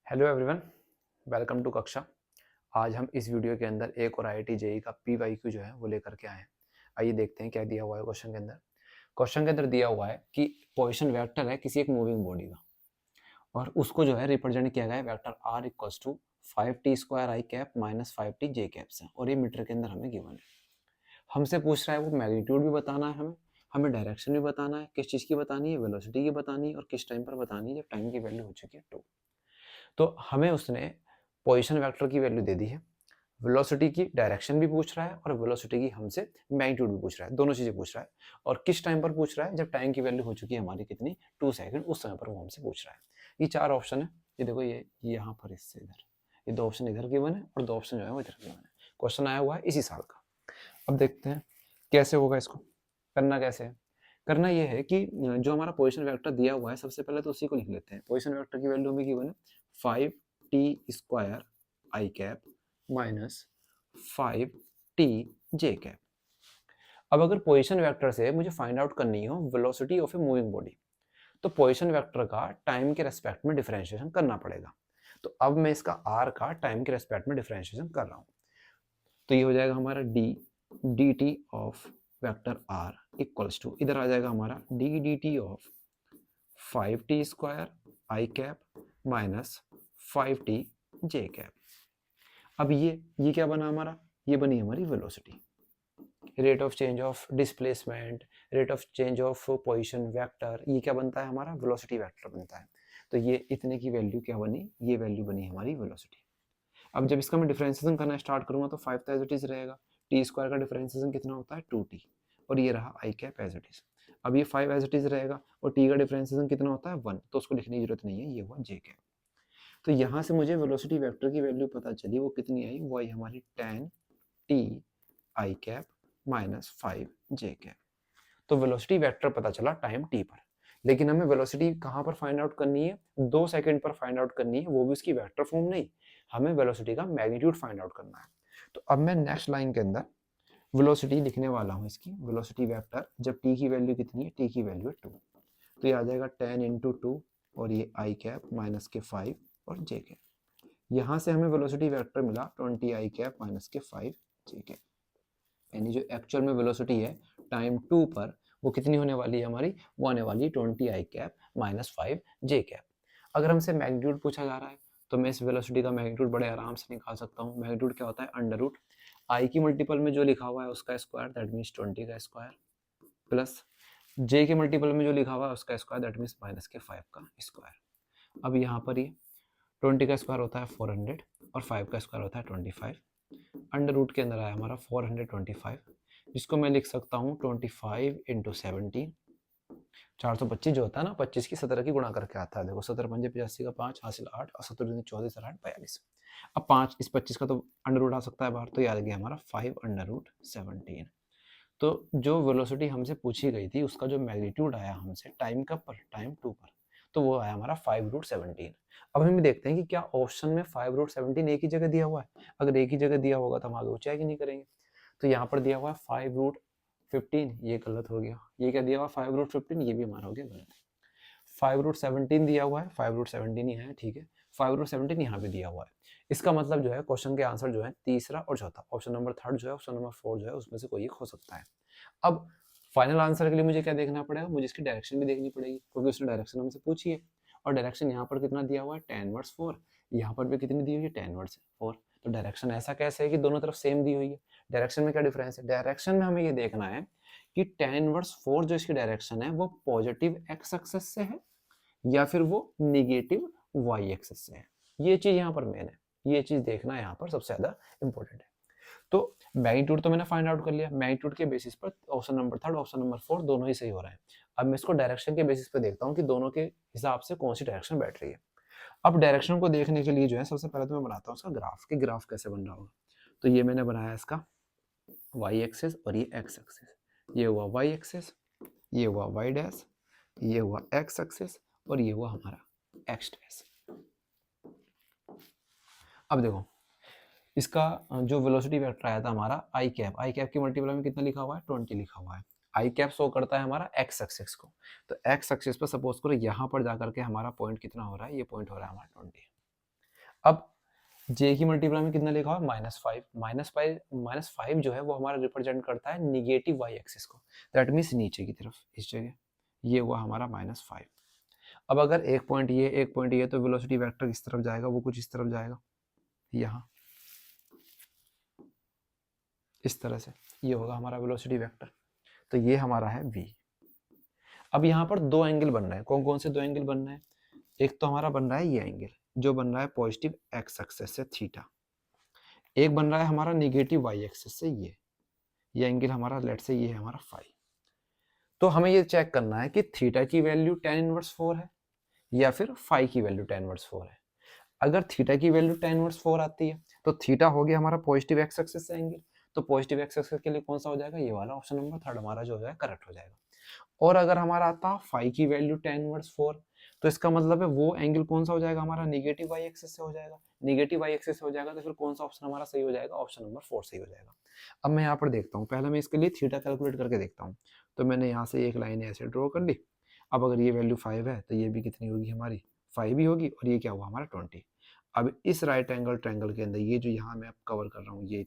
Hello everyone, welcome to कक्षा। आज हम इस वीडियो के अंदर एक और आईआईटी जेईई का पीवाईक्यू जो है वो लेकर के आए हैं। आइए देखते हैं क्या दिया हुआ है क्वेश्चन के अंदर। क्वेश्चन के अंदर दिया हुआ है कि पोजीशन वेक्टर है किसी एक मूविंग बॉडी का और उसको जो है रिप्रेजेंट किया गया है vector r equals to 5t² I cap minus 5t J cap से, और ये मीटर के अंदर हमें गिवन है। हमसे पूछ रहा है वो मैग्नीट्यूड भी बताना है हमें, हमें डायरेक्शन भी बताना है, किस चीज़ की बतानी है, वेलोसिटी की बतानी है और किस टाइम पर बतानी है जब टाइम की वैल्यू हो चुकी है 2। तो हमें उसने पोजीशन वेक्टर की वैल्यू दे दी है, वेलोसिटी की डायरेक्शन भी पूछ रहा है और वेलोसिटी की हमसे मैग्नीट्यूड भी पूछ रहा है, दोनों चीजें पूछ रहा है। और किस टाइम पर पूछ रहा है, जब टाइम की वैल्यू हो चुकी है हमारी कितनी 2 सेकंड, उस समय पर वो हमसे पूछ रहा है। ये 4 ऑप्शन है, ये देखो, ये यहाँ पर, इससे इधर, ये 2 ऑप्शन इधर गिवन है और 2 ऑप्शन जो है वो इधर गिवन है। क्वेश्चन आया हुआ है इसी साल का। अब देखते हैं कैसे होगा, इसको करना कैसे है। करना ये है कि जो हमारा पोजीशन वेक्टर दिया हुआ है सबसे पहले तो उसी को लिख लेते हैं। पोजीशन वेक्टर की वैल्यू हमें गिवन है 5t² I cap minus 5t J cap. अब अगर पोजीशन वेक्टर से मुझे फाइंड आउट करनी हो velocity of a moving body, तो पोजीशन वेक्टर का टाइम के रेस्पेक्ट में डिफरेंशिएशन करना पड़ेगा। तो अब मैं इसका r का टाइम के रेस्पेक्ट में डिफरेंशिएशन कर रहा हूँ। तो ये हो जाएगा हमारा D T of vector r equals to, इधर आ जाएगा हमारा D T of 5t² I cap minus 5t J cap. अब ये क्या बना हमारा, ये बनी हमारी velocity, rate of change of displacement, rate of change of position vector, ये क्या बनता है हमारा वेलोसिटी वेक्टर बनता है। तो ये इतने की वैल्यू क्या बनी, ये वैल्यू बनी हमारी वेलोसिटी। अब जब इसका मैं डिफरेंशिएशन करना स्टार्ट करूंगा तो 5 तो एज इट इज रहेगा, t² का डिफरेंशिएशन कितना होता है 2t, और ये रहा आई कैप एज इट इज। अब ये 5 एज इट इज रहेगा और t का डिफरेंशिएशन कितना होता है 1, तो उसको लिखने की जरूरत नहीं है, ये हुआ जे कैप। तो यहाँ से मुझे वेलोसिटी वेक्टर की वैल्यू पता चली, वो कितनी आई, वो आई हमारी 10t आई कैप माइनस 5 जे कैप। तो वेलोसिटी वेक्टर पता चला टाइम t पर। लेकिन हमें वेलोसिटी कहाँ पर फाइंड आउट करनी है, 2 सेकंड पर फाइंड आउट करनी है, वो भी उसकी वेक्टर फॉर्म नहीं, हमें वेलोसिटी का मैग्नीट्यूड फाइंड आउट करना है। तो अब मैं नेक्स्ट लाइन के अंदर वेलोसिटी लिखने वाला हूँ, इसकी वेलोसिटी वेक्टर जब t की वैल्यू कितनी है, t की वैल्यू है 2। तो ये आ जाएगा 10 इंटू 2 और ये आई कैप माइनस के 5 और जे कैप। यहाँ से हमें वेलोसिटी वेक्टर मिला 20 आई कैप माइनस के 5 जे कैप। यानी जो एक्चुअल में वेलोसिटी है टाइम 2 पर, वो कितनी होने वाली है हमारी, वो आने वाली 20 आई कैप माइनस 5 जे कैप। अगर हमसे मैग्नीट्यूड पूछा जा रहा है तो मैं इस वेलोसिटी का मैग्नीट्यूड बड़े आराम से निकाल सकता हूँ। मैग्नीट्यूड क्या होता है, अंडर रूट आई की मल्टीपल में जो लिखा हुआ है उसका स्क्वायर, दैट मीन्स 20 का स्क्वायर, प्लस जे के मल्टीपल में जो लिखा हुआ है उसका स्क्वायर, दैट मीन्स माइनस के 5 का स्क्वायर। अब यहाँ पर ये 20 का स्क्वायर होता है 400 और 5 का स्क्वायर होता है 25। अंडर रूट के अंदर आया हमारा 425, जिसको मैं लिख सकता हूँ 25 इंटू 17, 425 जो होता है ना, 25 की 17 की गुणा करके आता है। देखो 17 पंजे 85 का 5 हासिल 8 और 17 दूनी 24 और 8 42। अब 5 इस 25 का तो अंडर रूट आ सकता है बाहर, तो याद गया हमारा 5 अंडर रूट 17। तो जो वेलोसिटी हमसे पूछी गई थी उसका जो मैग्नीट्यूड आया हमसे टाइम कब पर, टाइम 2 पर, तो वो आया हमारा 5 रूट 17। अब हम देखते हैं कि क्या ऑप्शन में 5 रूट 17 एक ही जगह दिया हुआ है। अगर एक ही जगह दिया होगा तो हम आगे ऊंचाई की नहीं करेंगे। तो यहाँ पर दिया हुआ है 5 रूट 15, ये गलत हो गया। ये क्या दिया हुआ 5 रूट 15, ये भी हमारा हो गया गलत। 5 रूट 17 दिया हुआ है, 5 रूट 17 ही है, ठीक है। 5 रूट 17 यहाँ पे दिया हुआ है। इसका मतलब जो है क्वेश्चन के आंसर जो है तीसरा और चौथा, ऑप्शन नंबर 3 जो है, ऑप्शन नंबर 4 जो है, उसमें से कोई एक हो सकता है। अब फाइनल आंसर के लिए मुझे क्या देखना पड़ेगा, मुझे इसकी डायरेक्शन भी देखनी पड़ेगी, क्योंकि उसने डायरेक्शन हमसे पूछी है। और डायरेक्शन यहाँ पर कितना दिया हुआ है, tan इनवर्स 4, यहाँ पर भी कितनी दी हुई है, tan इनवर्स 4। तो डायरेक्शन ऐसा कैसे है कि दोनों तरफ सेम दी हुई है। डायरेक्शन में क्या डिफरेंस है, डायरेक्शन में हमें ये देखना है कि tan इनवर्स 4 जो इसकी डायरेक्शन है वो पॉजिटिव एक्स एक्सिस से है या फिर वो निगेटिव वाई एक्सिस से है। ये चीज यहाँ पर मेन है, ये चीज देखना यहाँ पर सबसे ज्यादा इंपॉर्टेंट है। तो मैग्नीट्यूड तो मैंने फाइंड आउट कर लिया, मैग्नीट्यूड के बेसिस पर ऑप्शन नंबर 3 ऑप्शन नंबर 4 दोनों ही सही हो रहे हैं। अब मैं इसको डायरेक्शन के बेसिस पर देखता हूँ कि दोनों के हिसाब से कौन सी डायरेक्शन बैठ रही है। अब डायरेक्शन को देखने के लिए जो है सबसे पहले तो मैं बनाता हूँ उसका ग्राफ, कि ग्राफ कैसे बन रहा होगा। तो ये मैंने बनाया इसका वाई एक्सिस और ये एक्स एक्सिस, ये हुआ वाई एक्सिस, ये हुआ वाई डैश, ये हुआ एक्स एक्सिस और ये हुआ हमारा एक्स डैश। अब देखो इसका जो वेलोसिटी वेक्टर आया था हमारा आई कैप की मल्टीपल में कितना लिखा हुआ है, 20 लिखा हुआ है। आई कैप शो करता है हमारा एक्स एक्सिस को, तो एक्स एक्सिस पर सपोज करो यहाँ पर जाकर के हमारा पॉइंट कितना हो रहा है, ये पॉइंट हो रहा है हमारा 20। अब जे की मल्टीप्लाई में कितना लिखा हुआ है -5, -5 जो है वो हमारा रिप्रेजेंट करता है निगेटिव वाई एक्सिस को, दैट मीन्स नीचे की तरफ इस जगह, ये हुआ हमारा -5। अब अगर एक पॉइंट ये तो वेलोसिटी वेक्टर किस तरफ जाएगा, वो कुछ इस तरफ जाएगा, यहाँ इस तरह से, ये होगा हमारा वेलोसिटी वेक्टर। तो ये हमारा है v। अब यहाँ पर दो एंगल बन रहे हैं, कौन कौन से दो एंगल बन रहे हैं, एक तो हमारा बन रहा है ये एंगल जो बन रहा है पॉजिटिव एक्स एक्सिस से थीटा, एक बन रहा है हमारा निगेटिव वाई एक्सिस से ये एंगल हमारा लेट से ये है हमारा फाई। तो हमें ये चेक करना है कि थीटा की वैल्यू tan इनवर्स 4 है या फिर फाई की वैल्यू tan इनवर्स 4 है। अगर थीटा की वैल्यू tan इनवर्स 4 आती है तो थीटा हो गया हमारा पॉजिटिव एक्स एक्सिस से एंगल, तो पॉजिटिव एक्स एक्सिस के लिए कौन सा हो जाएगा, ये वाला ऑप्शन नंबर थर्ड हमारा जो है करेक्ट हो जाएगा। और अगर हमारा आता फाई की वैल्यू tan इनवर्स 4, तो इसका मतलब है वो एंगल कौन सा हो जाएगा हमारा निगेटिव वाई एक्सिस से हो जाएगा, निगेटिव वाई एक्सिस से हो जाएगा तो फिर कौन सा ऑप्शन हमारा सही हो जाएगा, ऑप्शन नंबर 4 सही हो जाएगा। अब मैं यहाँ पर देखता हूँ, पहले मैं इसके लिए थीटा कैलकुलेट करके देखता हूँ। तो मैंने यहाँ से एक लाइन ऐसे ड्रॉ कर ली। अब अगर ये वैल्यू 5 है तो ये भी कितनी होगी हमारी 5 ही होगी, और ये क्या हुआ हमारा 20। अब इस राइट एंगल ट्रायंगल के अंदर ये जो यहाँ मैं कवर कर रहा हूँ ये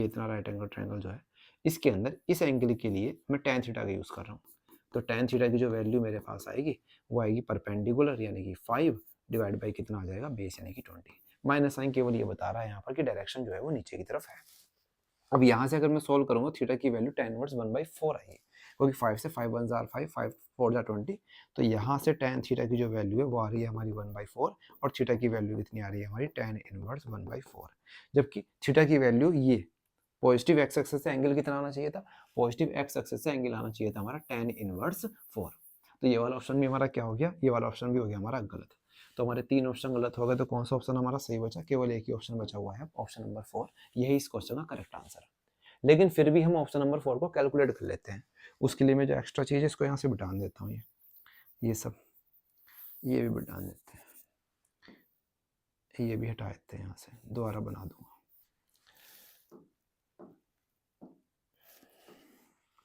इतना राइट एंगल ट्रायंगल जो है, इसके अंदर इस एंगल के लिए मैं tan थीटा का यूज़ कर रहा हूँ। तो tan थीटा की जो वैल्यू मेरे पास आएगी वो आएगी परपेंडिकुलर यानी कि 5 डिवाइड बाई कितना आ जाएगा बेस यानी कि 20। माइनस साइन केवल ये बता रहा है यहाँ पर कि डायरेक्शन जो है वो नीचे की तरफ है। अब यहाँ से अगर मैं सोल्व करूँगा थीटा की वैल्यू tan इनवर्स 1/4 आएगी, क्योंकि 5 से 5 1 जार 5, 5 4 जार 20। तो यहाँ से tan थीटा की जो वैल्यू है वो आ रही है हमारी 1/4, और थीटा की वैल्यू कितनी आ रही है हमारी tan इनवर्स 1/4। जबकि थीटा की वैल्यू ये पॉजिटिव एक्स एक्सिस से एंगल कितना आना चाहिए था, पॉजिटिव एक्स एक्सिस से एंगल आना चाहिए था हमारा tan इनवर्स 4। तो ये वाला ऑप्शन भी हमारा क्या हो गया, ये वाला ऑप्शन भी हो गया हमारा गलत। तो हमारे तीन ऑप्शन गलत हो गए, तो कौन सा ऑप्शन हमारा सही बचा, केवल एक ही ऑप्शन बचा हुआ है ऑप्शन नंबर 4, यही इस क्वेश्चन का करेक्ट आंसर है। लेकिन फिर भी हम ऑप्शन नंबर 4 को कैलकुलेट कर लेते हैं। उसके लिए मैं जो एक्स्ट्रा चीज़ है इसको यहाँ से बिटान देता हूँ, ये सब ये भी बिटान देते हैं, ये भी हटा देते हैं यहाँ से, दोबारा बना दूंगा।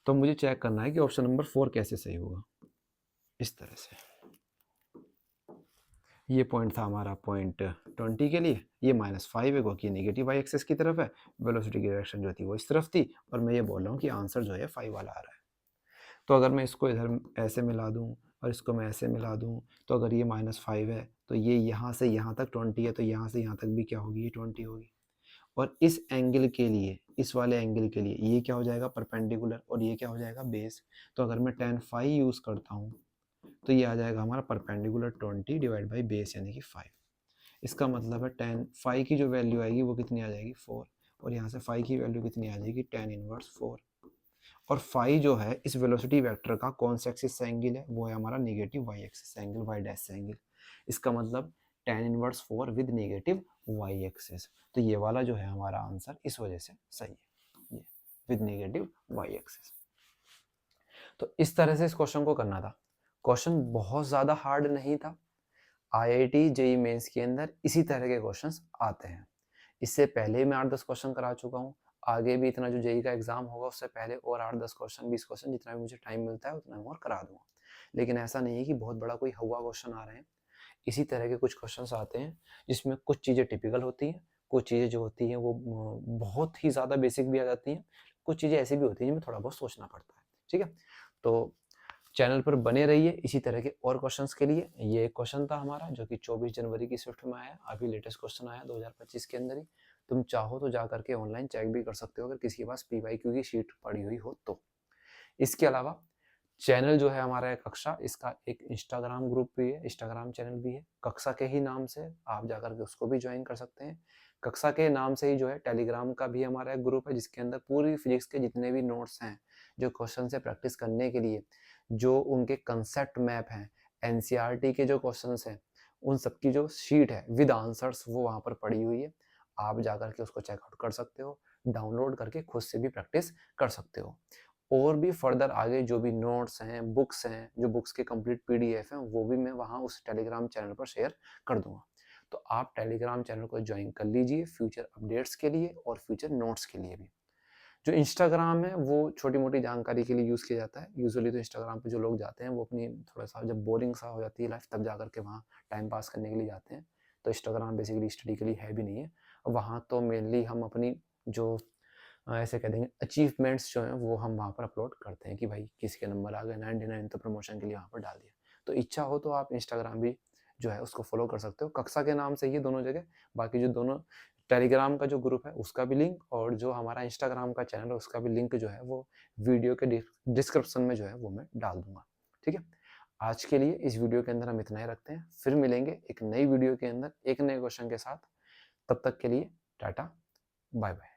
तो मुझे चेक करना है कि ऑप्शन नंबर 4 कैसे सही होगा। इस तरह से ये पॉइंट था हमारा पॉइंट 20 के लिए, ये -5 है क्योंकि नेगेटिव वाई एक्सिस की तरफ है, वेलोसिटी की डायरेक्शन जो थी वो इस तरफ थी, और मैं ये बोल रहा हूँ कि आंसर जो है 5 वाला आ रहा है। तो अगर मैं इसको इधर ऐसे मिला दूँ और इसको मैं ऐसे मिला दूँ, तो अगर ये -5 है तो ये यहाँ से यहाँ तक 20 है, तो यहाँ से यहाँ तक भी क्या होगी, ये 20 होगी। और इस एंगल के लिए, इस वाले एंगल के लिए ये क्या हो जाएगा परपेंडिकुलर, और ये क्या हो जाएगा बेस। तो अगर मैं tan phi यूज़ करता हूँ तो ये आ जाएगा हमारा परपेंडिकुलर 20 डिवाइड बाई बेस यानी कि 5। इसका मतलब है tan phi की जो वैल्यू आएगी वो कितनी आ जाएगी 4, और यहाँ से phi की वैल्यू कितनी आ जाएगी tan इनवर्स 4। और phi जो है इस वेलोसिटी वेक्टर का कौन सा एक्सिस से एंगल है, वो है हमारा निगेटिव वाई एक्सिस से एंगल, वाई डैश से एंगल। इसका मतलब tan inverse 4 with negative Y axis. तो ये वाला जो है हमारा आंसर इस वजह से सही है, ये विद निगेटिव वाई एक्सिस। तो इस तरह से इस क्वेश्चन को करना था। क्वेश्चन बहुत ज़्यादा हार्ड नहीं था। IIT जेईई मेंस के अंदर इसी तरह के क्वेश्चंस आते हैं। इससे पहले मैं 8-10 क्वेश्चन करा चुका हूँ। आगे भी इतना जो जेईई का एग्जाम होगा उससे पहले और 8-10 क्वेश्चन 20 क्वेश्चन जितना भी मुझे टाइम मिलता है उतना मैं और करा दूंगा। लेकिन ऐसा नहीं है कि बहुत बड़ा कोई हवा क्वेश्चन आ रहे हैं। इसी तरह के कुछ क्वेश्चंस आते हैं जिसमें कुछ चीज़ें टिपिकल होती हैं, कुछ चीज़ें जो होती हैं वो बहुत ही ज़्यादा बेसिक भी आ जाती हैं, कुछ चीज़ें ऐसी भी होती हैं जिनमें थोड़ा बहुत सोचना पड़ता है। ठीक है, तो चैनल पर बने रहिए इसी तरह के और क्वेश्चंस के लिए। ये एक क्वेश्चन था हमारा जो कि 24 जनवरी की शिफ्ट में आया, अभी लेटेस्ट क्वेश्चन आया 2025 के अंदर ही। तुम चाहो तो जा करके ऑनलाइन चेक भी कर सकते हो अगर किसी के पास PYQ की शीट पड़ी हुई हो तो। इसके अलावा चैनल जो है हमारा कक्षा, इसका एक इंस्टाग्राम ग्रुप भी है, इंस्टाग्राम चैनल भी है कक्षा के ही नाम से, आप जाकर के उसको भी ज्वाइन कर सकते हैं। कक्षा के नाम से ही जो है टेलीग्राम का भी हमारा एक ग्रुप है जिसके अंदर पूरी फिजिक्स के जितने भी नोट्स हैं, जो क्वेश्चन से प्रैक्टिस करने के लिए, जो उनके कंसेप्ट मैप हैं, NCERT के जो क्वेश्चन हैं, उन सबकी जो शीट है विद आंसर्स वो वहाँ पर पड़ी हुई है। आप जाकर के उसको चेकआउट कर सकते हो, डाउनलोड करके खुद से भी प्रैक्टिस कर सकते हो। और भी फर्दर आगे जो भी नोट्स हैं, बुक्स हैं, जो बुक्स के कंप्लीट PDF हैं, वो भी मैं वहाँ उस टेलीग्राम चैनल पर शेयर कर दूंगा। तो आप टेलीग्राम चैनल को ज्वाइन कर लीजिए फ्यूचर अपडेट्स के लिए और फ्यूचर नोट्स के लिए भी। जो इंस्टाग्राम है वो छोटी मोटी जानकारी के लिए यूज़ किया जाता है। यूजुअली तो इंस्टाग्राम पे जो लोग जाते हैं वो अपनी थोड़ा सा जब बोरिंग सा हो जाती है लाइफ तब जा करके वहाँ टाइम पास करने के लिए जाते हैं। तो इंस्टाग्राम बेसिकली स्टडी के लिए है भी नहीं है। वहाँ तो मेनली हम अपनी जो ऐसे कह देंगे अचीवमेंट्स जो हैं वो हम वहाँ पर अपलोड करते हैं कि भाई किसी के नंबर आ गए 99 तो प्रमोशन के लिए वहाँ पर डाल दिया। तो इच्छा हो तो आप इंस्टाग्राम भी जो है उसको फॉलो कर सकते हो। कक्षा के नाम से ही है दोनों जगह। बाकी जो दोनों टेलीग्राम का जो ग्रुप है उसका भी लिंक और जो हमारा इंस्टाग्राम का चैनल है उसका भी लिंक जो है वो वीडियो के डिस्क्रिप्शन में जो है वो मैं डाल दूंगा। ठीक है, आज के लिए इस वीडियो के अंदर हम इतना ही रखते हैं। फिर मिलेंगे एक नई वीडियो के अंदर एक नए क्वेश्चन के साथ। तब तक के लिए टाटा, बाय बाय।